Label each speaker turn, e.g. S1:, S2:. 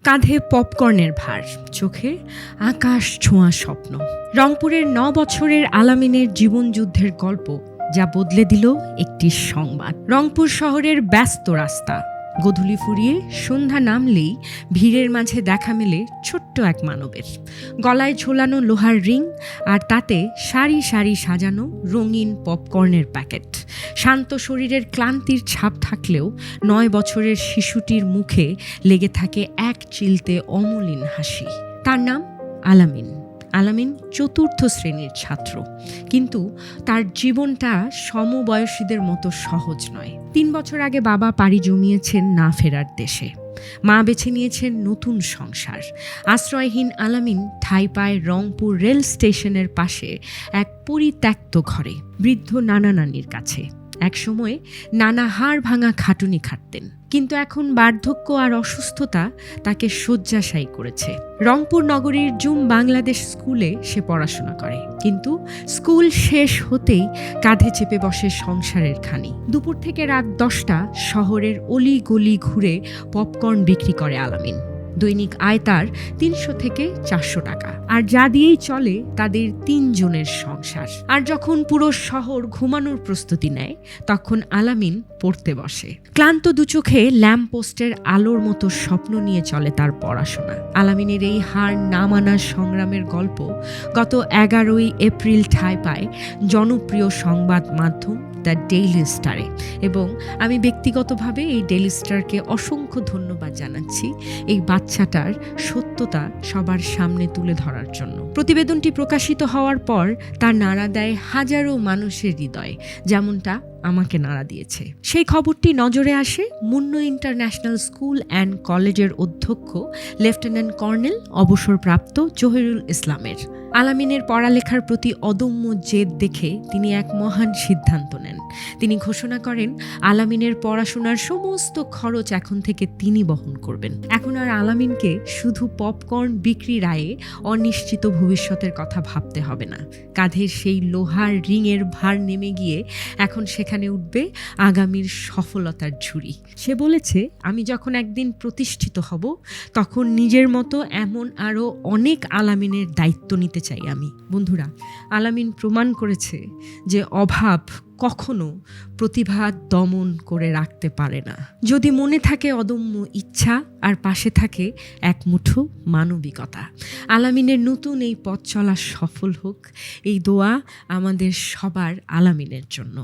S1: কাঁধে পপকর্নের ভার, চোখে আকাশ ছোঁয়া স্বপ্ন। রংপুরের ৯ বছরের আলামিনের জীবনযুদ্ধের গল্প যা বদলে দিল একটি সংবাদ। রংপুর শহরের ব্যস্ত রাস্তা, গোধূলি ফুরিয়ে সন্ধ্যা নামলেই ভিড়ের মাঝে দেখা মেলে ছোট্ট এক মানবের। গলায় ঝোলানো লোহার রিং, আর তাতে সারি সারি সাজানো রঙিন পপকর্নের প্যাকেট। শান্ত শরীরের ক্লান্তির ছাপ থাকলেও ৯ বছরের শিশুটির মুখে লেগে থাকে এক চিলতে অমলিন হাসি। তার নাম আলামিন। আলামিন ৪র্থ শ্রেণীর ছাত্র, কিন্তু তার জীবনটা সমবয়সীদের মতো সহজ নয়। ৩ বছর আগে বাবা পাড়ি জমিয়েছেন না ফেরার দেশে, মা বেছে নিয়েছেন নতুন সংসার। আশ্রয়হীন আলামিন ঠাঁই পায় রংপুর রেল স্টেশনের পাশে এক পরিত্যক্ত ঘরে, বৃদ্ধ নানা নানির কাছে। একসময় নানা হাড় ভাঙা খাটুনি খাটতেন, কিন্তু এখন বার্ধক্য আর অসুস্থতা তাকে শয্যাশায়ী করেছে। রংপুর নগরীর জুম বাংলাদেশ স্কুলে সে পড়াশোনা করে, কিন্তু স্কুল শেষ হতেই কাঁধে চেপে বসে সংসারের খানি। দুপুর থেকে রাত 10টা শহরের অলি গলি ঘুরে পপকর্ন বিক্রি করে আলামিন। দৈনিক আয় তার ৩০০ থেকে ৪০০ টাকা, আর যা দিয়েই চলে তাদের ৩ জনের সংসার। আর যখন পুরো শহর ঘুমানোর প্রস্তুতি নেয়, তখন আলামিন পড়তে বসে। ক্লান্ত দুচোখে ল্যাম্প পোস্টের আলোর মতো স্বপ্ন নিয়ে চলে তার পড়াশোনা। আলামিনের এই হার না মানার সংগ্রামের গল্প গত ১১ই এপ্রিল ঠাঁই পায় জনপ্রিয় সংবাদ মাধ্যম দ্য ডেইলি স্টারে, এবং আমি ব্যক্তিগতভাবে এই ডেইলি স্টারকে অসংখ্য ধন্যবাদ জানাচ্ছি এই বাচ্চাটার সত্যতা সবার সামনে তুলে ধরার জন্য। প্রতিবেদনটি প্রকাশিত হওয়ার পর তার নাড়া দেয় হাজারো মানুষের হৃদয়, যেমনটা আমাকে নাড়া দিয়েছে। সেই খবরটি নজরে আসে মুন্নো ইন্টারন্যাশনাল স্কুল অ্যান্ড কলেজের অধ্যক্ষ লেফটেন্যান্ট কর্নেল অবসরপ্রাপ্ত জহিরুল ইসলামের। আলামিনের পড়ালেখার প্রতি অদম্য জেদ দেখে তিনি এক মহান সিদ্ধান্ত নেন। তিনি ঘোষণা করেন আলামিনের পড়াশোনার সমস্ত খরচ এখন থেকে তিনি বহন করবেন। এখন আর আলামিনকে শুধু পপকর্ন বিক্রির আয়ে অনিশ্চিত ভবিষ্যতের কথা ভাবতে হবে না। কাঁধের সেই লোহার রিংয়ের ভার নেমে গিয়ে এখন সেখানে উঠবে আগামীর সফলতার ঝুড়ি। সে বলেছে, আমি যখন একদিন প্রতিষ্ঠিত হব, তখন নিজের মতো এমন আরও অনেক আলামিনের দায়িত্ব নিতে চাই আমি। বন্ধুরা, আলামিন প্রমাণ করেছে যে অভাব কখনো প্রতিভা দমন করে রাখতে পারে না, যদি মনে থাকে অদম্য ইচ্ছা আর পাশে থাকে এক মুঠো মানবিকতা। আলামিনের নতুন এই পথ চলা সফল হোক, এই দোয়া আমাদের সবার আলামিনের জন্য।